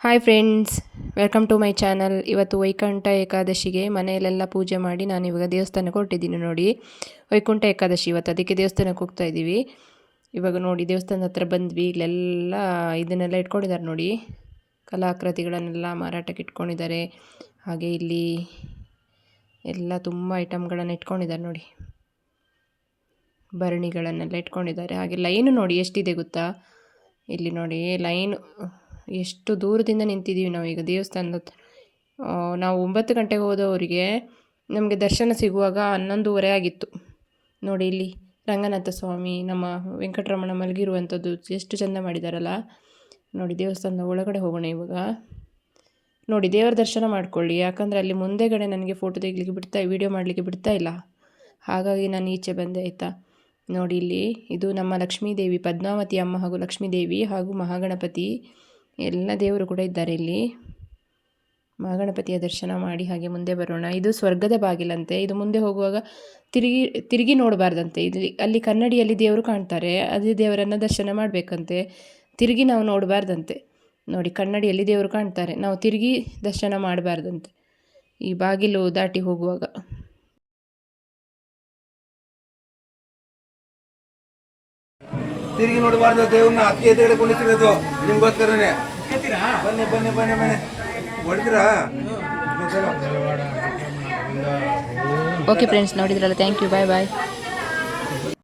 Hi friends, welcome to my channel. ಇವತ್ತು ವೈಕುಂಠ ಏಕಾದಶಿಗೆ ಮನೆಯಲ್ಲೆಲ್ಲ ಪೂಜೆ ಮಾಡಿ ನಾನು ಇವಾಗ ದೇವಸ್ಥಾನಕ್ಕೆ ಹೊರಟಿದ್ದೀನಿ. ನೋಡಿ, ವೈಕುಂಠ ಏಕಾದಶಿ ಇವತ್ತು, ಅದಕ್ಕೆ ದೇವಸ್ಥಾನಕ್ಕೆ ಹೋಗ್ತಾ ಇದ್ದೀವಿ. ಇವಾಗ ನೋಡಿ ದೇವಸ್ಥಾನದ ಹತ್ರ ಬಂದ್ವಿ. ಇಲ್ಲೆಲ್ಲ ಇದನ್ನೆಲ್ಲ ಇಟ್ಕೊಂಡಿದ್ದಾರೆ ನೋಡಿ, ಕಲಾಕೃತಿಗಳನ್ನೆಲ್ಲ ಮಾರಾಟಕ್ಕೆ ಇಟ್ಕೊಂಡಿದ್ದಾರೆ. ಹಾಗೆ ಇಲ್ಲಿ ಎಲ್ಲ ತುಂಬ ಐಟಮ್ಗಳನ್ನು ಇಟ್ಕೊಂಡಿದ್ದಾರೆ ನೋಡಿ, ಭರಣಿಗಳನ್ನೆಲ್ಲ ಇಟ್ಕೊಂಡಿದ್ದಾರೆ. ಹಾಗೆ ಲೈನು ನೋಡಿ ಎಷ್ಟಿದೆ ಗೊತ್ತಾ, ಇಲ್ಲಿ ನೋಡಿ ಲೈನು ಎಷ್ಟು ದೂರದಿಂದ ನಿಂತಿದ್ದೀವಿ ನಾವು ಈಗ ದೇವಸ್ಥಾನದ ಹತ್ರ. ನಾವು 9 ಗಂಟೆಗೆ ಹೋದವರಿಗೆ ನಮಗೆ ದರ್ಶನ ಸಿಗುವಾಗ 11:30 ಆಗಿತ್ತು. ನೋಡಿ ಇಲ್ಲಿ ರಂಗನಾಥ ಸ್ವಾಮಿ, ನಮ್ಮ ವೆಂಕಟರಮಣ ಮಲಗಿರುವಂಥದ್ದು ಎಷ್ಟು ಚೆಂದ ಮಾಡಿದಾರಲ್ಲ. ನೋಡಿ ದೇವಸ್ಥಾನದ ಒಳಗಡೆ ಹೋಗೋಣ ಇವಾಗ. ನೋಡಿ ದೇವರ ದರ್ಶನ ಮಾಡ್ಕೊಳ್ಳಿ, ಯಾಕಂದರೆ ಅಲ್ಲಿ ಮುಂದೆಗಡೆ ನನಗೆ ಫೋಟೋ ತೆಗಿಲಿಕ್ಕೆ ವಿಡಿಯೋ ಮಾಡಲಿಕ್ಕೆ ಬಿಡ್ತಾ ಇಲ್ಲ, ಹಾಗಾಗಿ ನಾನು ಈಚೆ ಬಂದೆ ಆಯಿತಾ. ನೋಡಿ ಇಲ್ಲಿ ಇದು ನಮ್ಮ ಲಕ್ಷ್ಮೀದೇವಿ, ಪದ್ಮಾವತಿ ಅಮ್ಮ ಹಾಗೂ ಲಕ್ಷ್ಮೀದೇವಿ ಹಾಗೂ ಮಹಾಗಣಪತಿ ಎಲ್ಲ ದೇವರು ಕೂಡ ಇದ್ದಾರೆ ಇಲ್ಲಿ. ಮಹಾಗಣಪತಿಯ ದರ್ಶನ ಮಾಡಿ ಹಾಗೆ ಮುಂದೆ ಬರೋಣ. ಇದು ಸ್ವರ್ಗದ ಬಾಗಿಲಂತೆ. ಇದು ಮುಂದೆ ಹೋಗುವಾಗ ತಿರುಗಿ ನೋಡಬಾರ್ದಂತೆ. ಅಲ್ಲಿ ಕನ್ನಡಿಯಲ್ಲಿ ದೇವರು ಕಾಣ್ತಾರೆ, ಅದೇ ದೇವರನ್ನು ದರ್ಶನ ಮಾಡಬೇಕಂತೆ. ತಿರುಗಿ ನಾವು ನೋಡಬಾರ್ದಂತೆ. ನೋಡಿ ಕನ್ನಡಿಯಲ್ಲಿ ದೇವರು ಕಾಣ್ತಾರೆ, ನಾವು ತಿರುಗಿ ದರ್ಶನ ಮಾಡಬಾರ್ದಂತೆ ಈ ಬಾಗಿಲು ದಾಟಿ ಹೋಗುವಾಗ. ತಿರುಗಿ ನೋಡಬಾರ್ದು ದೇವ್ರನ್ನ, ಅಕ್ಕಿ ಎದುರುಗಡೆ ಕುಣಿತಿರೋದು ನಿಮ್ಗೋಸ್ಕರನೇ. ಬನ್ನಿ ಬನ್ನಿ ಬನ್ನಿ ಬನ್ನಿ, ಹೊಡಿತೀರಾ? ಓಕೆ ಫ್ರೆಂಡ್ಸ್, ನೋಡಿದ್ರಲ್ಲ, ಥ್ಯಾಂಕ್ ಯು, ಬಾಯ್ ಬಾಯ್.